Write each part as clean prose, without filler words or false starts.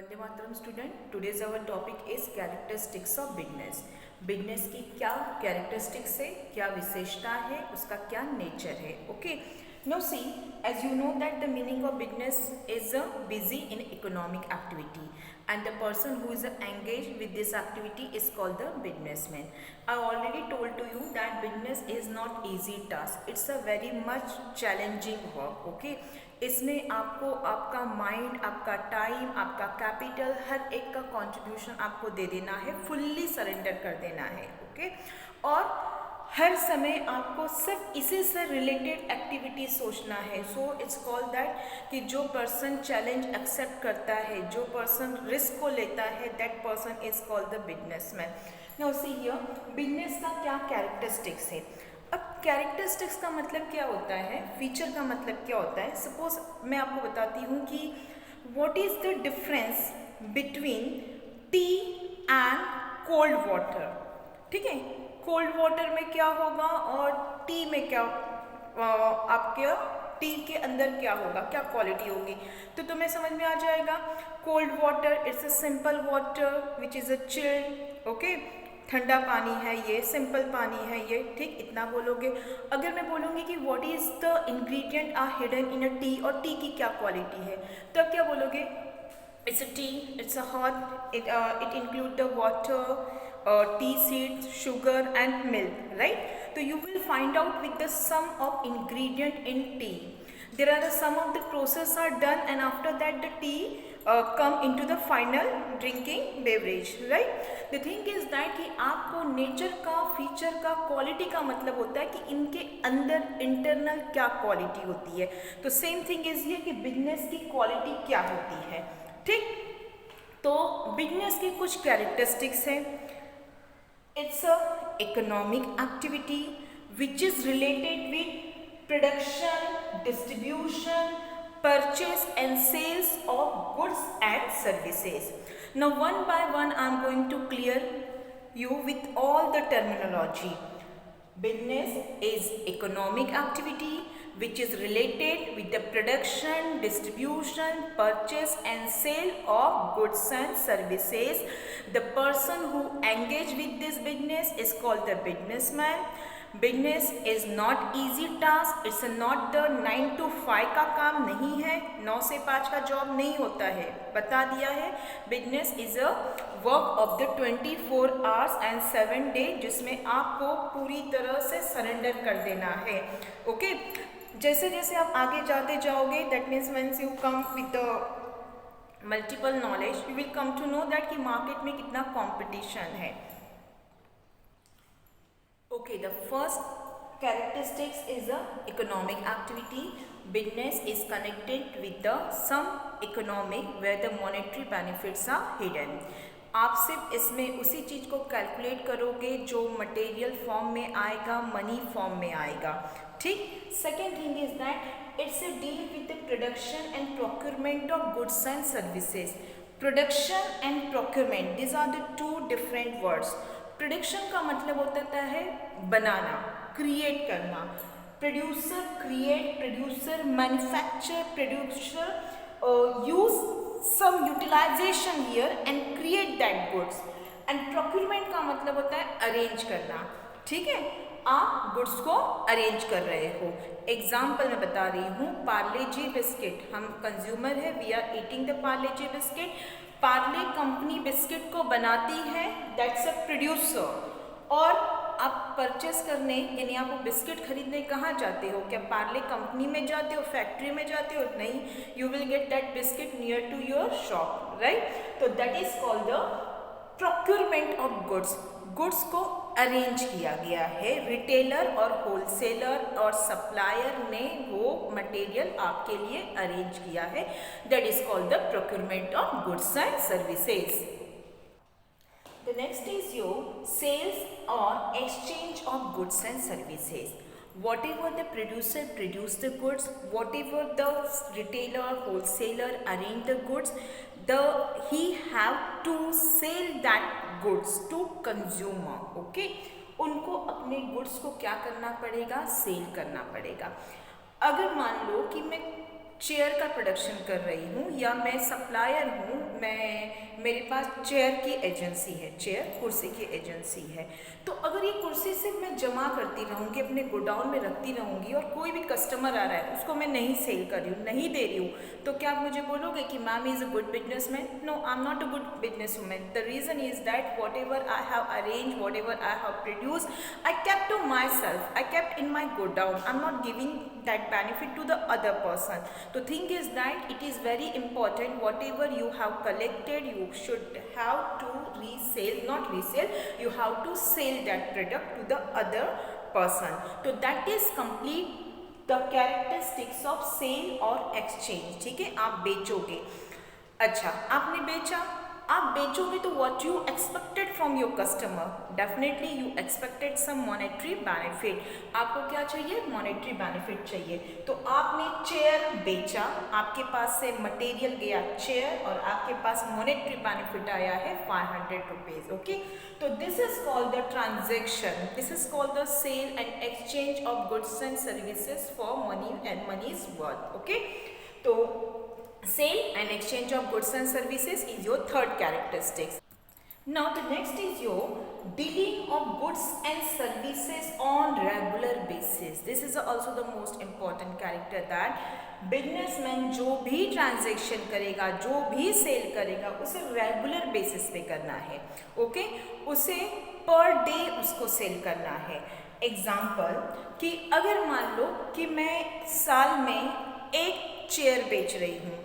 Vande Mataram student, today's our topic is characteristics of business. Business की क्या characteristics है, क्या विशेषता है, उसका क्या नेचर है। Okay, no see, as you know that the meaning of business is a busy in economic activity and the person who is engaged with this activity is called the businessman. I already told to you that business is not easy task, it's a very much challenging work. Okay, इसमें आपको आपका mind, आपका time, आपका capital, हर एक का contribution आपको दे देना है, फुल्ली सरेंडर कर देना है। ओके, और हर समय आपको सिर्फ इसी से रिलेटेड एक्टिविटी सोचना है। सो इट्स कॉल्ड दैट कि जो पर्सन चैलेंज एक्सेप्ट करता है, जो पर्सन रिस्क को लेता है, that person is called the businessman. Now see here, business का क्या कैरेक्टरिस्टिक्स है। अब कैरेक्टरिस्टिक्स का मतलब क्या होता है, फीचर का मतलब क्या होता है। सपोज मैं आपको बताती हूँ कि what is the difference between T and cold water. ठीक है, कोल्ड वाटर में क्या होगा और टी में क्या, आपके टी के अंदर क्या होगा, क्या क्वालिटी होगी, तो तुम्हें समझ में आ जाएगा। Cold water it's a simple water which is a chilled. Okay, ठंडा पानी है ये, सिंपल पानी है ये, ठीक, इतना बोलोगे। अगर मैं बोलूँगी कि what is the ingredient are hidden in a tea, और टी की क्या क्वालिटी है, तब क्या बोलोगे। It's a tea, it's a hot, it include the water, tea seeds, sugar and milk, right? So you will find out with the sum of ingredient in tea. There are the some of the process are done and after that the tea come into the final drinking beverage, right? The thing is that कि आपको nature का, feature का, quality का मतलब होता है कि इनके अंदर इंटरनल क्या क्वालिटी होती है। तो सेम थिंग इज ये कि बिजनेस की क्वालिटी क्या होती है। ठीक, तो बिजनेस की कुछ कैरेक्टरिस्टिक्स हैं। It's a economic activity which is related with production, distribution, purchase and sales of goods and services. Now one by one I am going to clear you with all the terminology. Business is economic activity which is related with the production, distribution, purchase and sale of goods and services. The person who engage with this business is called the businessman. Business is not easy task, it's not the 9 to 5 का काम नहीं है, 9 से 5 का job नहीं होता है, बता दिया है। Business is a work of the 24 hours and 7 days, जिसमें आपको पूरी तरह से सरेंडर कर देना है। ओके, जैसे जैसे आप आगे जाते जाओगे, that means whence you come with the multiple knowledge, you will come to know that कि मार्केट में कितना कॉम्पिटिशन है। Okay, the first characteristics is a economic activity. Business is connected with the some economic where the monetary benefits are hidden. आप सिर्फ इसमें उसी चीज़ को calculate करोगे जो मटेरियल फॉर्म में आएगा, मनी फॉर्म में आएगा। ठीक, second thing is that it's a deal with the production and procurement of goods and services. Production and procurement, this are the two different words. Production का मतलब होता है बनाना, क्रिएट करना। Producer create, producer manufacture, producer use some utilisation here and create that goods. And procurement का मतलब होता है अरेंज करना। ठीक है, आप गुड्स को अरेंज कर रहे हो। एग्जाम्पल मैं बता रही हूँ, पार्ले जी बिस्किट, हम कंज्यूमर है, we are eating the Parle G biscuit. Parle company biscuit को बनाती है, दैट्स अ प्रोड्यूसर। और आप परचेस करने, यानी आप वो बिस्किट खरीदने कहाँ जाते हो, क्या पार्ले कंपनी में जाते हो, फैक्ट्री में जाते हो, नहीं, you will get that biscuit near to your shop, right. तो that is called the procurement of goods. Goods को अरेंज किया गया है, रिटेलर और होलसेलर और सप्लायर ने वो मटेरियल आपके लिए अरेंज किया है, that is called the procurement of goods and services. The next is your sales और exchange of goods and services. Whatever the producer produce the goods, whatever the retailer, wholesaler arrange the goods, he have to sell that goods to consumer. Okay, उनको अपने goods को क्या करना पड़ेगा, cell करना पड़ेगा। अगर मान लो कि मैं चेयर का प्रोडक्शन कर रही हूँ या मैं सप्लायर हूँ, मेरे पास चेयर की एजेंसी है, चेयर कुर्सी की एजेंसी है, तो अगर ये कुर्सी सिर्फ मैं जमा करती रहूँगी, अपने गोडाउन में रखती रहूँगी और कोई भी कस्टमर आ रहा है उसको मैं नहीं सेल कर रही हूँ, नहीं दे रही हूँ, तो क्या आप मुझे बोलोगे कि ma'am is a good businessman? No, I am not a good business women. The reason is that whatever I have arrange, whatever I have produce, I kept to myself, I kept in my godown. I'm not giving that benefit to the other person. The thing is that it is very important, whatever you have collected, you should have to resell, not resell, you have to sell that product to the other person. So that is complete the characteristics of sale or exchange. ठीक है, आप बेचोगे. अच्छा, आपने बेचा, आप बेचोगे तो what you expected from your customer? Definitely you expected some monetary benefit. आपको क्या चाहिए? Monetary benefit चाहिए. तो आपने चेयर बेचा, आपके पास से मटेरियल गया चेयर और आपके पास monetary benefit आया है 500 रुपीज. ओके, तो this is called the transaction. This is called the sale and exchange of goods and services for money and money's worth. Okay, तो sale and exchange of goods and services is your third characteristics. Now the next is your dealing of goods and services on regular basis. This is also the most important character that businessman जो भी transaction करेगा, जो भी cell करेगा, उसे regular basis पे करना है. ओके, उसे पर डे उसको सेल करना है. एग्जाम्पल कि अगर मान लो कि मैं साल में एक चेयर बेच रही हूँ,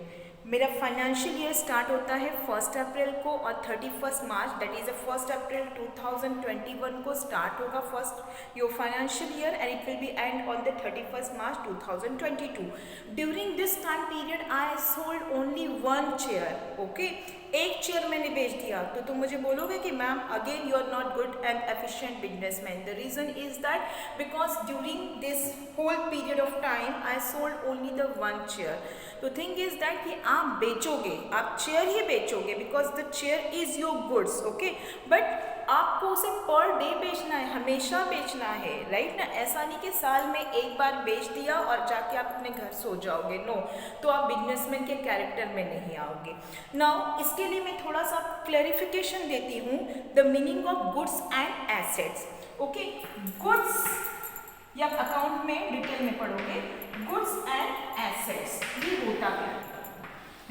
मेरा फाइनेंशियल ईयर स्टार्ट होता है 1 अप्रैल को और 31 मार्च, दैट इज 1 अप्रैल 2021 को स्टार्ट होगा first your financial year and it will be end on the 31 March 2022. During this time period I sold only 1 chair. Okay, एक चेयर मैंने बेच दिया, तो तुम मुझे बोलोगे कि ma'am again you are not good and efficient businessman. The reason is that because during this whole period of time I sold only the 1 chair. तो थिंग इज दैट कि आप बेचोगे, आप चेयर ही बेचोगे because the chair is your goods. Okay, but आपको उसे per day बेचना है, हमेशा बेचना है, राइट ना. ऐसा नहीं कि साल में एक बार बेच दिया और जाके आप अपने घर सो जाओगे. नो, तो आप बिजनेसमैन के कैरेक्टर में नहीं आओगे. नाउ इसके लिए मैं थोड़ा सा क्लैरिफिकेशन देती हूँ the meaning of goods and assets. Okay, goods या अकाउंट में डिटेल में पढ़ोगे, गुड्स एंड एसेट्स ये होता है.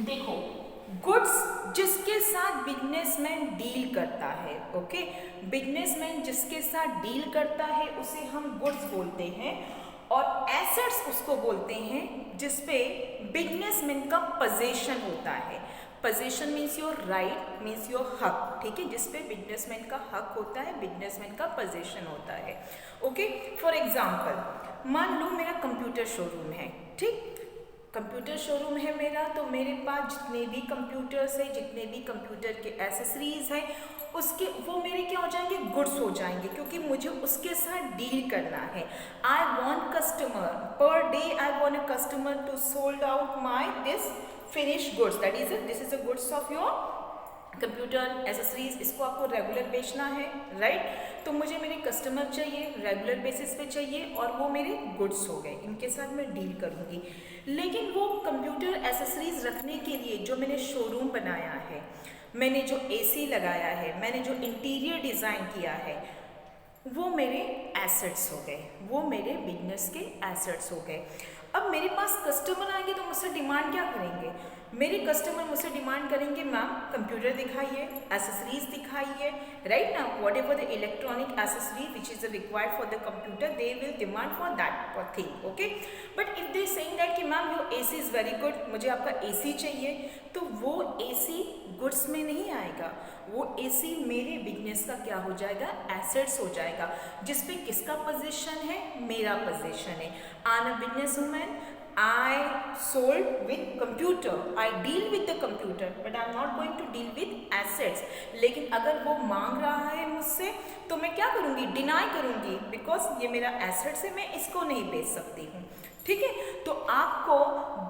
देखो, गुड्स जिसके साथ बिजनेसमैन डील करता है. ओके, बिजनेसमैन जिसके साथ डील करता है उसे हम गुड्स बोलते हैं, और एसेट्स उसको बोलते हैं जिसपे बिजनेसमैन का पोजीशन होता है. Position means your right, means your हक. ठीक है, जिसपे बिजनेसमैन का हक होता है, बिजनेसमैन का पोजीशन होता है. ओके, फॉर एग्जाम्पल मान लो मेरा कंप्यूटर शोरूम है. ठीक, कंप्यूटर शोरूम है मेरा, तो मेरे पास जितने भी कंप्यूटर्स हैं, जितने भी कंप्यूटर के एसेसरीज हैं, उसके वो मेरे क्या हो जाएंगे? गुड्स हो जाएंगे, क्योंकि मुझे उसके साथ डील करना है. I want customer per day, I want a customer to sold out my this finish goods, that is this is the goods of your computer accessories. इसको आपको रेगुलर बेचना है, राइट. तो मुझे मेरे कस्टमर चाहिए, रेगुलर बेसिस पे चाहिए, और वो मेरे गुड्स हो गए, इनके साथ मैं डील करूँगी. लेकिन वो कंप्यूटर एसेसरीज रखने के लिए जो मैंने शोरूम बनाया है, मैंने जो एसी लगाया है, मैंने जो इंटीरियर डिज़ाइन किया है, वो मेरे एसेट्स हो गए, वो मेरे बिजनेस के एसेट्स हो गए. अब मेरे पास कस्टमर आएंगे तो मुझसे डिमांड क्या करेंगे? मेरे कस्टमर मुझसे डिमांड करेंगे मैम कंप्यूटर दिखाइए, एसेसरीज दिखाइए, राइट ना. Whatever the electronic accessory which is required for the computer, they will demand for that thing. Okay, but if they saying that कि ma'am your AC is very good, मुझे आपका AC चाहिए, तो वो AC goods में नहीं आएगा, वो एसी मेरे बिजनेस का क्या हो जाएगा? एसेट्स हो जाएगा, जिसपे किसका पोजीशन है? मेरा पोजीशन है. I am a business woman, I sold with computer, I deal with the computer, but I am not going to deal with assets. लेकिन अगर वो मांग रहा है मुझसे तो मैं क्या करूँगी? डिनाई करूँगी, बिकॉज ये मेरा एसेट्स है, मैं इसको नहीं बेच सकती हूँ. ठीक है, तो आपको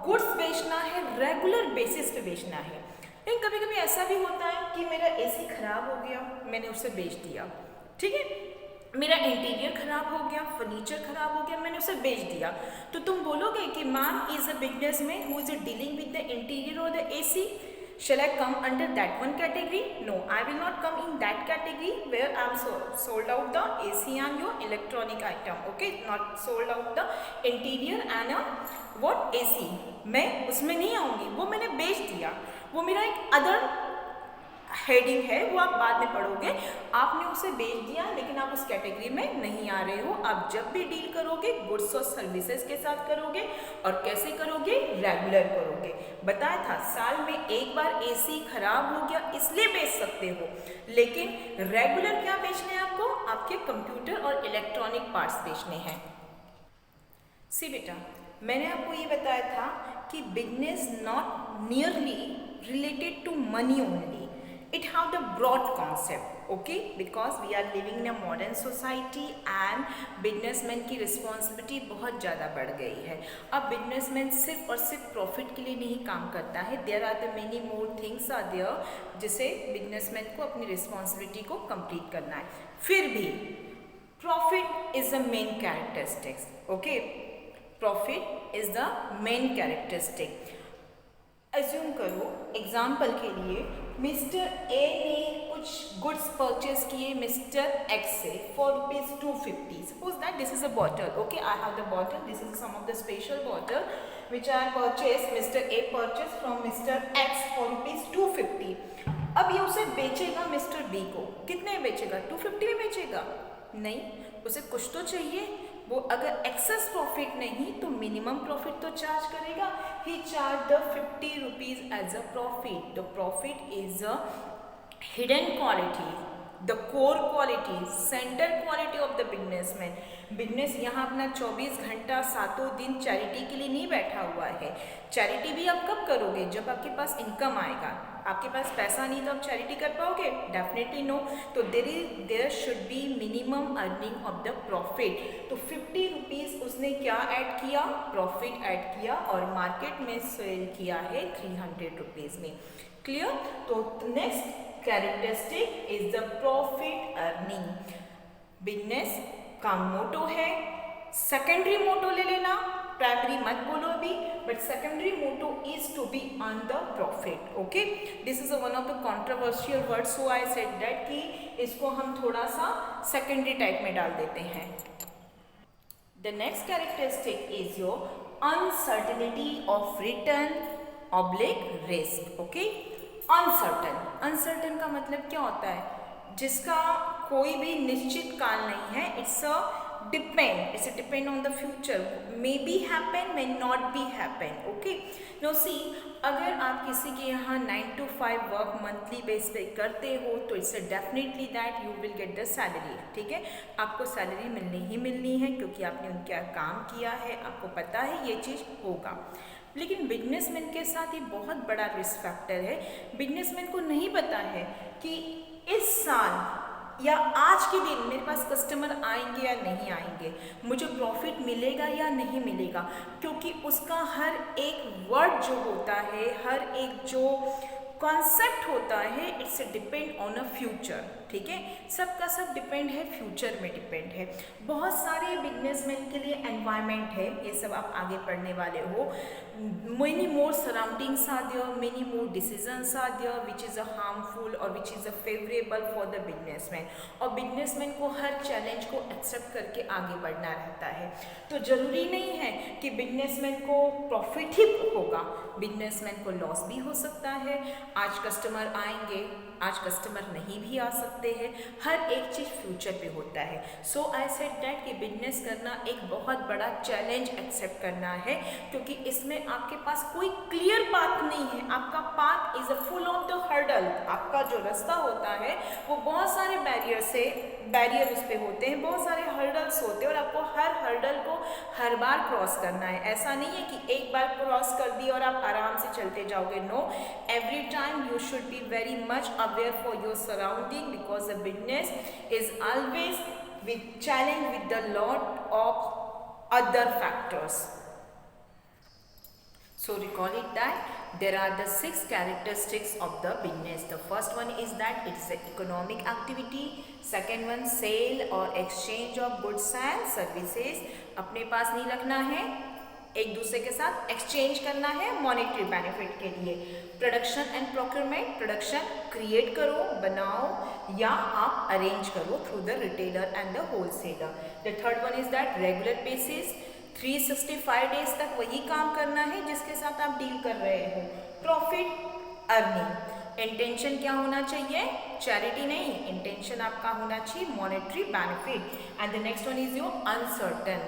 गुड्स बेचना है, रेगुलर बेसिस पे बेचना है. लेकिन कभी कभी ऐसा भी होता है कि मेरा एसी खराब हो गया, मैंने उसे बेच दिया. ठीक है, मेरा इंटीरियर खराब हो गया, फर्नीचर खराब हो गया, मैंने उसे बेच दिया. तो तुम बोलोगे कि ma'am is a businessman who is dealing with the interior और the AC? Shall I come under that one category? No, I will not come in that category where I am sold out the AC and your electronic item. Okay, not sold out the interior and what AC. मैं उसमें नहीं आऊँगी, वो मैंने बेच दिया, वो मेरा एक अदर हेडिंग है, वो आप बाद में पढ़ोगे। आपने उसे बेच दिया लेकिन आप उस कैटेगरी में नहीं आ रहे हो। आप जब भी डील करोगे गुड्स और सर्विसेज के साथ करोगे, और कैसे करोगे? रेगुलर करोगे। बताया था साल में एक बार एसी खराब हो गया इसलिए बेच सकते हो, लेकिन रेगुलर क्या बेचने हैं आपको? आपके कंप्यूटर और इलेक्ट्रॉनिक पार्ट्स बेचने हैं। सी बेटा, मैंने आपको ये बताया था कि business not nearly related to money only, it have the broad concept, okay, because we are living in a modern society and businessman की responsibility बहुत ज़्यादा बढ़ गई है। अब businessman सिर्फ और सिर्फ profit के लिए नहीं काम करता है, there are the many more things are there जिसे businessman को अपनी responsibility को complete करना है। फिर भी profit is the main characteristics, okay, profit is the main characteristic। Assume करो एग्जाम्पल के लिए मिस्टर ए ने कुछ गुड्स परचेज किए मिस्टर एक्स से for ₹250। Suppose that this is a bottle, okay, I have the bottle, this is some of the special bottle which I purchase, mister A purchase from mister X for ₹250। अब ये उसे बेचेगा mister B को, कितने बेचेगा? 250 में बेचेगा? नहीं, उसे कुछ तो चाहिए। वो अगर एक्सेस प्रॉफिट नहीं तो मिनिमम प्रॉफिट तो चार्ज करेगा। He charge the ₹50 as a profit. The profit is a hidden quality, the core quality, center quality of the businessman. Business यहाँ अपना 24 घंटा 7 दिन चैरिटी के लिए नहीं बैठा हुआ है। चैरिटी भी आप कब करोगे? जब आपके पास इनकम आएगा। आपके पास पैसा नहीं तो आप चैरिटी कर पाओगे? Definitely no. तो there should be minimum earning of the profit. तो ₹50 उसने क्या ऐड किया? प्रॉफिट ऐड किया, और मार्केट में सेल किया है ₹300 में। क्लियर? तो next characteristic is the profit earning. Business का मोटो है, सेकेंडरी मोटो ले लेना, प्राइमरी मत बोलो अभी, but secondary motto is to be on the profit. Okay, this is one of the controversial word, so I said that कि इसको हम थोड़ा सा सेकेंडरी टाइप में डाल देते हैं। The next characteristic is your uncertainty of return oblique risk. Okay, uncertain, uncertain का मतलब क्या होता है? जिसका कोई भी निश्चित काल नहीं है। It's a depend on the future, may be happen, may not be happen, okay। now see, अगर आप किसी के यहाँ 9 to 5 वर्क मंथली बेस पे करते हो तो it's definitely that you will get the salary, ठीक है। आपको सैलरी मिलनी ही मिलनी है क्योंकि आपने उनका काम किया है, आपको पता है ये चीज़ होगा। लेकिन बिजनेसमैन के साथ ये बहुत बड़ा रिस्क फैक्टर है। बिजनेसमैन को नहीं पता है कि इस साल या आज के दिन मेरे पास कस्टमर आएंगे या नहीं आएंगे, मुझे प्रॉफिट मिलेगा या नहीं मिलेगा, क्योंकि उसका हर एक वर्ड जो होता है, हर एक जो कॉन्सेप्ट होता है, it's depend on a future, ठीक है। सबका सब डिपेंड है, फ्यूचर में डिपेंड है। बहुत सारे बिजनेसमैन के लिए एनवायरनमेंट है, ये सब आप आगे पढ़ने वाले हो। Many more surroundings are there, many more decisions are there which is a harmful और which is a favourable for the businessman. और बिजनेसमैन को हर चैलेंज को एक्सेप्ट करके आगे बढ़ना रहता है। तो ज़रूरी नहीं है कि बिजनेसमैन को प्रॉफिट ही होगा, बिजनेसमैन को लॉस भी हो सकता है। आज कस्टमर आएंगे, आज कस्टमर नहीं भी आ सकते हैं, हर एक चीज़ फ्यूचर पे होता है। सो आई सेड दैट कि बिजनेस करना एक बहुत बड़ा चैलेंज एक्सेप्ट करना है, क्योंकि इसमें आपके पास कोई क्लियर पाथ नहीं है। आपका path is a full of the hurdle. आपका जो रास्ता होता है वो बहुत सारे बैरियर उस पर होते हैं, बहुत सारे हर्डल्स होते हैं, और आपको हर हर्डल को हर बार क्रॉस करना है। ऐसा नहीं है कि एक बार क्रॉस कर दिया और आप आराम से चलते जाओगे। No, every time you should be very much aware for your surrounding, because the business is always with challenge with the lot of other factors. So recall it that there are the 6 characteristics of the business. The first one is that it is an economic activity. Second one, sale or exchange of goods and services. अपने पास नहीं रखना है, एक दूसरे के साथ exchange करना है मॉनेटरी बेनिफिट के लिए। Production and procurement, production create करो, बनाओ या आप अरेंज करो through the retailer and the wholesaler. The third one is that regular basis, 365 days तक वही काम करना है जिसके साथ आप डील कर रहे हो। प्रॉफिट अर्निंग, इंटेंशन क्या होना चाहिए, चैरिटी नहीं, इंटेंशन आपका होना चाहिए monetary benefit. And the next one is your uncertain,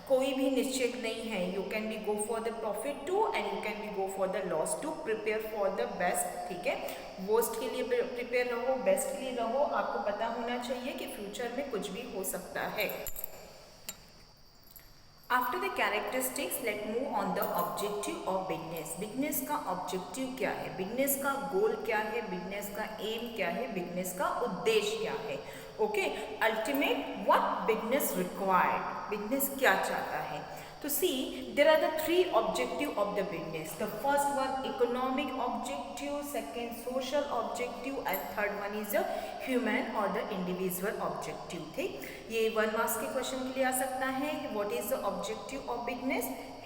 कोई भी निश्चित नहीं है, you can be go for the profit too and you can be go for the loss too, prepare for the best, ठीक है। वर्स्ट के लिए prepare रहो, बेस्ट के लिए रहो, आपको पता होना चाहिए कि फ्यूचर में कुछ भी हो सकता है। After the characteristics let move on the objective of business. Business का ऑब्जेक्टिव क्या है, बिजनेस का गोल क्या है, बिजनेस का एम क्या है, बिजनेस का उद्देश्य क्या है। Okay, ultimate what business required, business क्या चाहता है। तो see there are the 3 objective of the business. The first one economic objective, second social objective and third one is the human और द इंडिविजुअल ऑब्जेक्टिव। ठीक, ये 1 marks के question के लिए आ सकता है। What is the objective of business,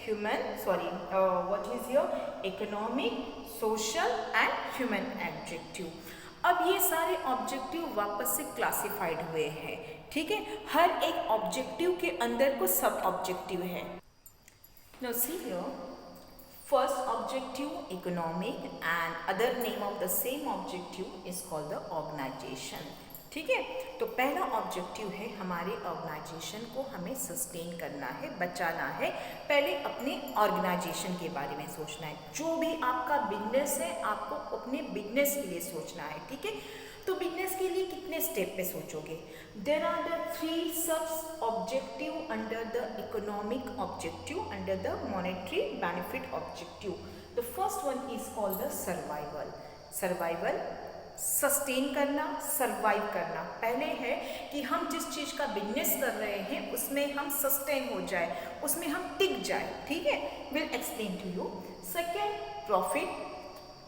what is your economic, social and human objective. अब ये सारे ऑब्जेक्टिव वापस से क्लासिफाइड हुए हैं, ठीक है। हर एक ऑब्जेक्टिव के अंदर कुछ सब ऑब्जेक्टिव है। Now see here, first objective economic and other name of the same objective is called the organization, ठीक है। तो पहला ऑब्जेक्टिव है हमारे ऑर्गेनाइजेशन को हमें सस्टेन करना है, बचाना है। पहले अपने ऑर्गेनाइजेशन के बारे में सोचना है। जो भी आपका बिजनेस है आपको अपने बिजनेस के लिए सोचना है, ठीक है। तो बिजनेस के लिए कितने स्टेप पे सोचोगे। देर आर द 3 सब objective under the economic objective, under the monetary benefit objective. The first one is called the survival. Survival sustain करना, सर्वाइव करना। पहले है कि हम जिस चीज़ का बिजनेस कर रहे हैं उसमें हम सस्टेन हो जाए, उसमें हम टिक जाए, ठीक है। Will explain to you. Second, profit.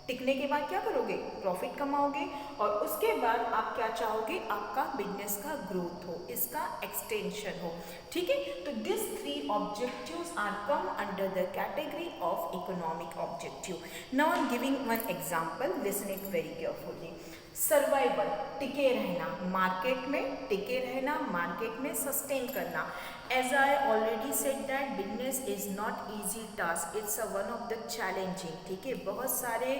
टिकने के बाद क्या करोगे, प्रॉफिट कमाओगे और उसके बाद आप क्या चाहोगे, आपका बिजनेस का ग्रोथ हो, इसका एक्सटेंशन हो, ठीक है। तो this 3 objectives are come under the category of economic objective. Now I am giving one example, listen it very carefully. Survival, टिके रहना, मार्केट में टिके रहना, मार्केट में सस्टेन करना। As I already said that business is not easy task, it's a one of the challenging, ठीक है। बहुत सारे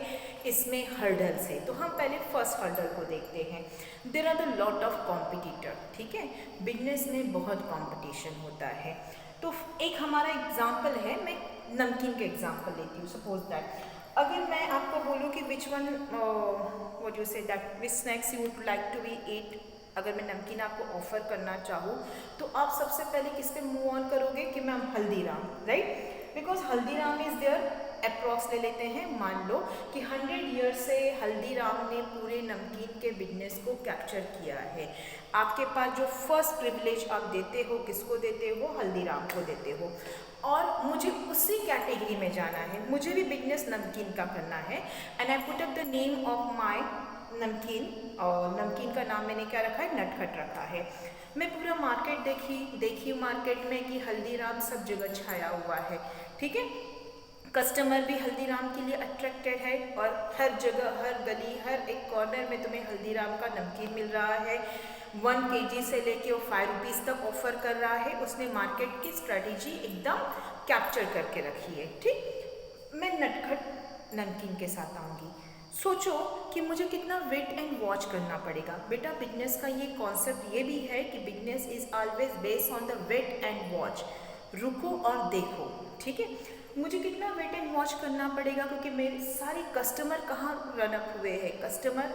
इसमें हर्डल्स है। तो हम पहले फर्स्ट हर्डल को देखते हैं। There are the lot of competitor, ठीक है। बिजनेस में बहुत कॉम्पिटिशन होता है। तो एक हमारा एग्जाम्पल है, मैं नमकीन के एग्जाम्पल लेती हूँ। सपोज दैट अगर मैं आपको बोलूँ कि which one what you say that which snacks you would like to be eat, अगर मैं नमकीन आपको ऑफर करना चाहूँ तो आप सबसे पहले किस पे मूव ऑन करोगे कि ma'am Haldiram, right. Because Haldiram is there, approx ले लेते हैं, मान लो कि 100 ईयर से हल्दीराम ने पूरे नमकीन के बिजनेस को कैप्चर किया है। आपके पास जो फर्स्ट प्रिविलेज आप देते हो, किसको देते हो, हल्दीराम को देते हो। और मुझे उसी कैटेगरी में जाना है, मुझे भी बिजनेस नमकीन का करना है। And I put up the name of my नमकीन, और नमकीन का नाम मैंने क्या रखा है, नटखट रखा है। मैं पूरा मार्केट देखी मार्केट में कि हल्दीराम सब जगह छाया हुआ है, ठीक है। कस्टमर भी हल्दीराम के लिए अट्रैक्टेड है और हर जगह, हर गली, हर एक कॉर्नर में तुम्हें हल्दीराम का नमकीन मिल रहा है। 1 kg से लेके वो 5 रुपीज़ तक ऑफर कर रहा है। उसने मार्केट की स्ट्रेटेजी एकदम कैप्चर करके रखी है, ठीक। मैं नटखट नमकीन के साथ आऊँगी। सोचो कि मुझे कितना वेट एंड वॉच करना पड़ेगा। बेटा बिजनेस का ये कॉन्सेप्ट ये भी है कि business is always based on the wait and watch. रुको और देखो, ठीक है। मुझे कितना वेट एंड वॉच करना पड़ेगा क्योंकि मेरे सारे कस्टमर कहाँ रन अप हुए हैं, कस्टमर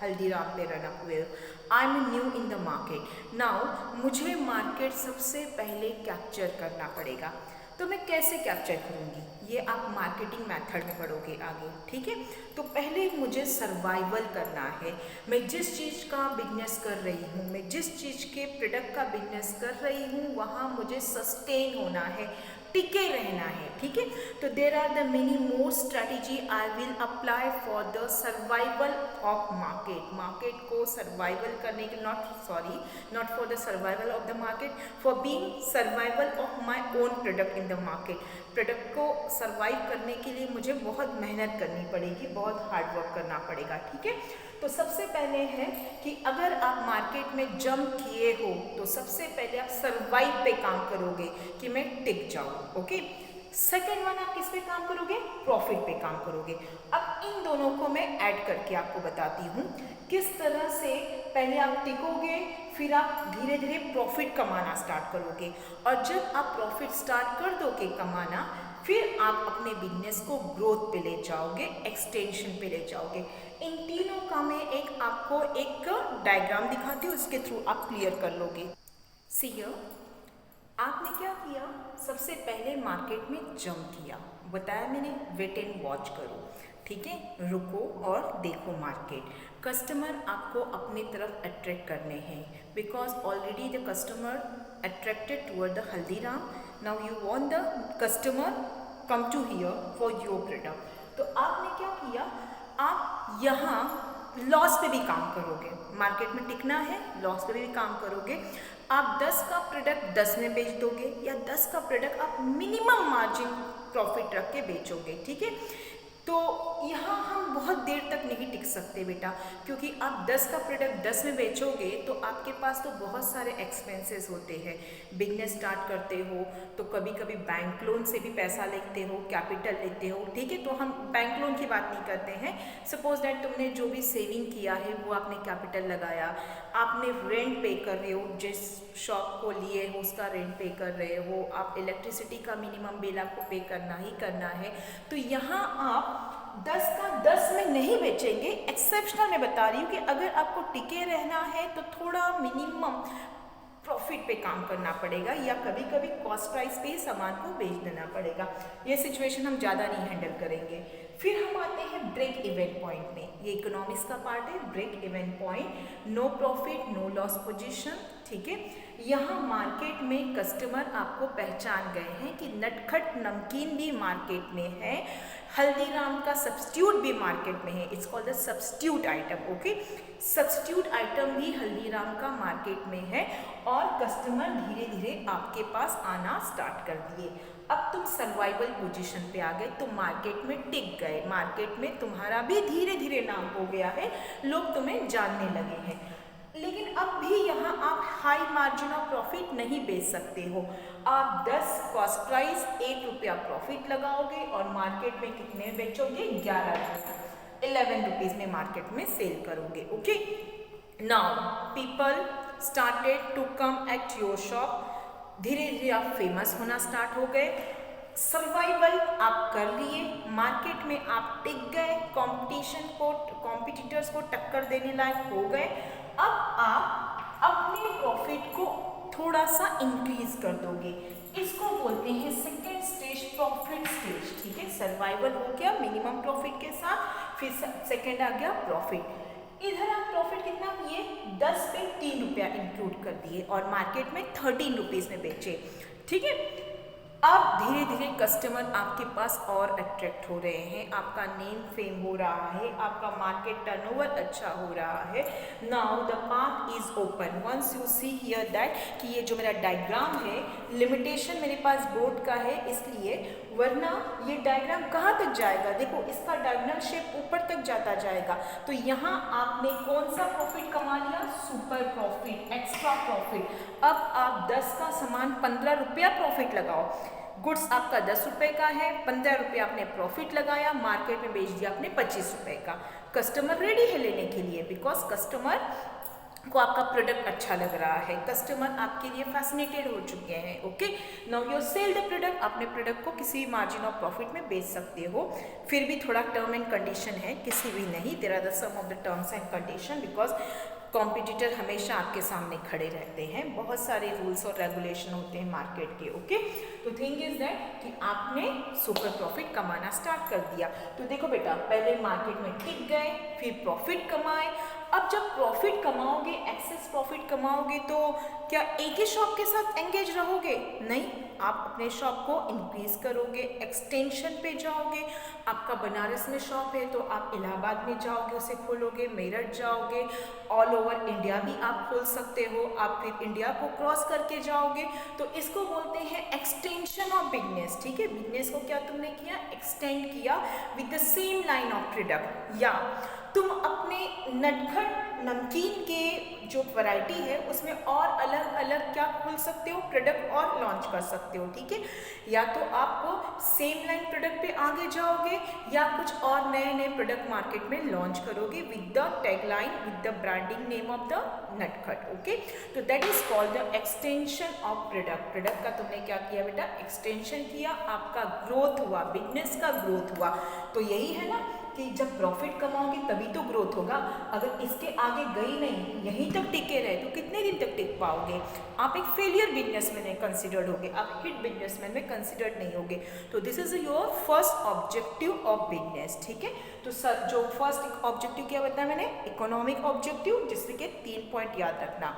हल्दीराम पे रन अप हुए। I am new in the market now, मुझे मार्केट सबसे पहले कैप्चर करना पड़ेगा। तो मैं कैसे कैप्चर करूँगी, ये आप मार्केटिंग मेथड में पढ़ोगे आगे, ठीक है। तो पहले मुझे सर्वाइवल करना है। मैं जिस चीज़ का बिजनेस कर रही हूँ, मैं जिस चीज़ के प्रोडक्ट का बिजनेस कर रही हूँ, वहाँ मुझे सस्टेन होना है, टिके रहना है, ठीक है। तो there are the many more strategy I will apply for the survival of market. Market को सर्वाइवल करने के not for the survival of the market, for being survival of my own product in the market. Product को survive करने के लिए मुझे बहुत मेहनत करनी पड़ेगी, बहुत हार्ड वर्क करना पड़ेगा, ठीक है। तो सबसे पहले है कि अगर आप मार्केट में जंप किए हो तो सबसे पहले आप सर्वाइव पे काम करोगे कि मैं टिक जाऊं, ओके। सेकेंड वन, आप किस पे काम करोगे? प्रॉफिट पे काम करोगे। अब इन दोनों को मैं ऐड करके आपको बताती हूँ किस तरह से पहले आप टिकोगे, फिर आप धीरे धीरे प्रॉफिट कमाना स्टार्ट करोगे, और जब आप प्रॉफिट स्टार्ट कर दोगे कमाना, फिर आप अपने बिजनेस को ग्रोथ पे ले जाओगे, एक्सटेंशन पे ले जाओगे। इन तीनों का मैं आपको एक डायग्राम दिखाती हूँ, उसके थ्रू आप क्लियर कर लोगे। सी हियर, आपने क्या किया? सबसे पहले मार्केट में जंप किया, बताया मैंने वेट एंड वॉच करो, ठीक है, रुको और देखो मार्केट। कस्टमर आपको अपनी तरफ अट्रैक्ट करने हैं, because already the customer attracted toward the Haldiram, now you want the customer come to here for your product. तो आपने क्या किया? आप यहाँ लॉस पे भी काम करोगे, मार्केट में टिकना है, लॉस पे भी काम करोगे। आप 10 का प्रोडक्ट 10 में बेच दोगे, या 10 का प्रोडक्ट आप मिनिमम मार्जिन प्रॉफिट रख के बेचोगे, ठीक है। तो यहाँ हम बहुत देर तक नहीं टिक सकते बेटा, क्योंकि आप 10 का प्रोडक्ट 10 में बेचोगे तो आपके पास तो बहुत सारे एक्सपेंसेस होते हैं। बिजनेस स्टार्ट करते हो तो कभी कभी बैंक लोन से भी पैसा लेते हो, कैपिटल लेते हो, ठीक है। तो हम बैंक लोन की बात नहीं करते हैं। सपोज दैट तुमने जो भी सेविंग किया है वो आपने कैपिटल लगाया, आपने रेंट पे कर रहे हो, जिस शॉप को लिए हो उसका रेंट पे कर रहे हो, आप इलेक्ट्रिसिटी का मिनिमम बिल आपको पे करना ही करना है। तो यहाँ आप 10 का 10 में नहीं बेचेंगे। एक्सेप्शनल मैं बता रही हूँ कि अगर आपको टिके रहना है तो थोड़ा मिनिमम प्रॉफिट पे काम करना पड़ेगा, या कभी कभी कॉस्ट प्राइस पे ही सामान को बेच देना पड़ेगा। ये सिचुएशन हम ज़्यादा नहीं हैंडल करेंगे। फिर हम आते हैं ब्रेक इवन पॉइंट में। ये इकोनॉमिक्स का पार्ट है, break even point, no profit no loss position, ठीक है। यहाँ मार्केट में कस्टमर आपको पहचान गए हैं कि नटखट नमकीन भी मार्केट में है, हल्दीराम का सब्स्टिट्यूट भी मार्केट में है, it's called the substitute item, okay. Substitute item भी हल्दीराम का मार्केट में है, और कस्टमर धीरे धीरे आपके पास आना स्टार्ट कर दिए। अब तुम सर्वाइवल पोजीशन पे आ गए, तुम मार्केट में टिक गए, मार्केट में तुम्हारा भी धीरे धीरे नाम हो गया है, लोग तुम्हें जानने लगे हैं। लेकिन अब भी यहाँ आप हाई मार्जिन ऑफ प्रॉफिट नहीं बेच सकते हो। आप 10 कॉस्ट प्राइस 1 रुपया प्रॉफिट लगाओगे और मार्केट में कितने बेचोगे? 11 रुपीज़ में मार्केट में सेल करोगे, okay. Now people started to come at your shop, धीरे धीरे आप फेमस होना स्टार्ट हो गए, सर्वाइवल आप कर लिए, मार्केट में आप टिक गए, कॉम्पिटिटर्स को टक्कर देने लायक हो गए। अब आप अपने प्रॉफिट को थोड़ा सा इंक्रीज कर दोगे, इसको बोलते हैं सेकेंड स्टेज, प्रॉफिट स्टेज, ठीक है। सर्वाइवल हो गया मिनिमम प्रॉफिट के साथ, फिर सेकेंड आ गया प्रॉफिट। इधर आप प्रॉफिट कितना किए? 10 पे 3 रुपया इंक्लूड कर दिए और मार्केट में 13 रुपीज़ में बेचे, ठीक है। अब धीरे धीरे कस्टमर आपके पास और अट्रैक्ट हो रहे हैं, आपका नेम फेम हो रहा है, आपका मार्केट टर्नओवर अच्छा हो रहा है। Now the path is open, once you see here that कि ये जो मेरा डायग्राम है, लिमिटेशन मेरे पास बोर्ड का है इसलिए, वरना ये डायग्राम कहाँ तक जाएगा? देखो इसका डायगोनल शेप ऊपर तक जाता जाएगा। तो यहाँ आपने कौन सा प्रॉफिट कमा लिया? Super profit, extra profit. अब आप 10 का सामान 15 रुपया प्रॉफिट लगाओ, गुड्स आपका 10 रुपये का है, 15 रुपये आपने प्रॉफिट लगाया, मार्केट में बेच दिया आपने 25 रुपये का। कस्टमर रेडी है लेने के लिए, बिकॉज कस्टमर को आपका प्रोडक्ट अच्छा लग रहा है, कस्टमर आपके लिए फैसिनेटेड हो चुके हैं, okay. Now you sell the product, अपने प्रोडक्ट को किसी भी मार्जिन ऑफ प्रॉफिट में बेच सकते हो। फिर भी थोड़ा टर्म एंड कंडीशन है, किसी भी नहीं, there are the some of the terms and condition, because competitor हमेशा आपके सामने खड़े रहते हैं, बहुत सारे रूल्स और रेगुलेशन होते हैं मार्केट के, ओके। तो थिंग इज दैट कि आपने सुपर प्रॉफिट कमाना स्टार्ट कर दिया। तो देखो बेटा, पहले मार्केट में टिक गए, फिर प्रॉफिट कमाए, अब जब प्रॉफिट कमाओगे, एक्सेस प्रॉफिट कमाओगे, तो क्या एक ही शॉप के साथ एंगेज रहोगे? नहीं, आप अपने शॉप को इंक्रीज करोगे, एक्सटेंशन पे जाओगे। आपका बनारस में शॉप है तो आप इलाहाबाद में जाओगे, उसे खोलोगे, मेरठ जाओगे, ऑल ओवर इंडिया भी आप खोल सकते हो। आप फिर इंडिया को क्रॉस करके जाओगे, तो इसको बोलते हैं एक्सटेंशन ऑफ बिजनेस। ठीक है, बिजनेस को क्या तुमने किया? एक्सटेंड किया with the same line of product. या तुम अपने नटखट नमकीन के जो वैरायटी है उसमें और अलग अलग क्या खोल सकते हो? प्रोडक्ट और लॉन्च कर सकते हो। ठीक है, या तो आप सेम लाइन प्रोडक्ट पे आगे जाओगे या कुछ और नए नए प्रोडक्ट मार्केट में लॉन्च करोगे with the tagline, with the branding name of the नटखट। ओके, तो that is called the extension of product. Product का तुमने क्या किया बेटा? एक्सटेंशन किया, आपका ग्रोथ हुआ, बिजनेस का ग्रोथ हुआ। तो यही है ना कि जब प्रॉफिट कमाओगे तभी तो ग्रोथ होगा। अगर इसके आगे गई नहीं, यहीं तक टिके रहे, तो कितने दिन तक टिक पाओगे? आप एक फेलियर बिजनेसमैन कंसिडर्ड होगे, आप हिट बिजनेसमैन में कंसिडर्ड नहीं होगे। तो this is your first objective of business. ठीक है, तो सर जो फर्स्ट ऑब्जेक्टिव क्या बताया मैंने? इकोनॉमिक ऑब्जेक्टिव, जिसमें के 3 पॉइंट याद रखना।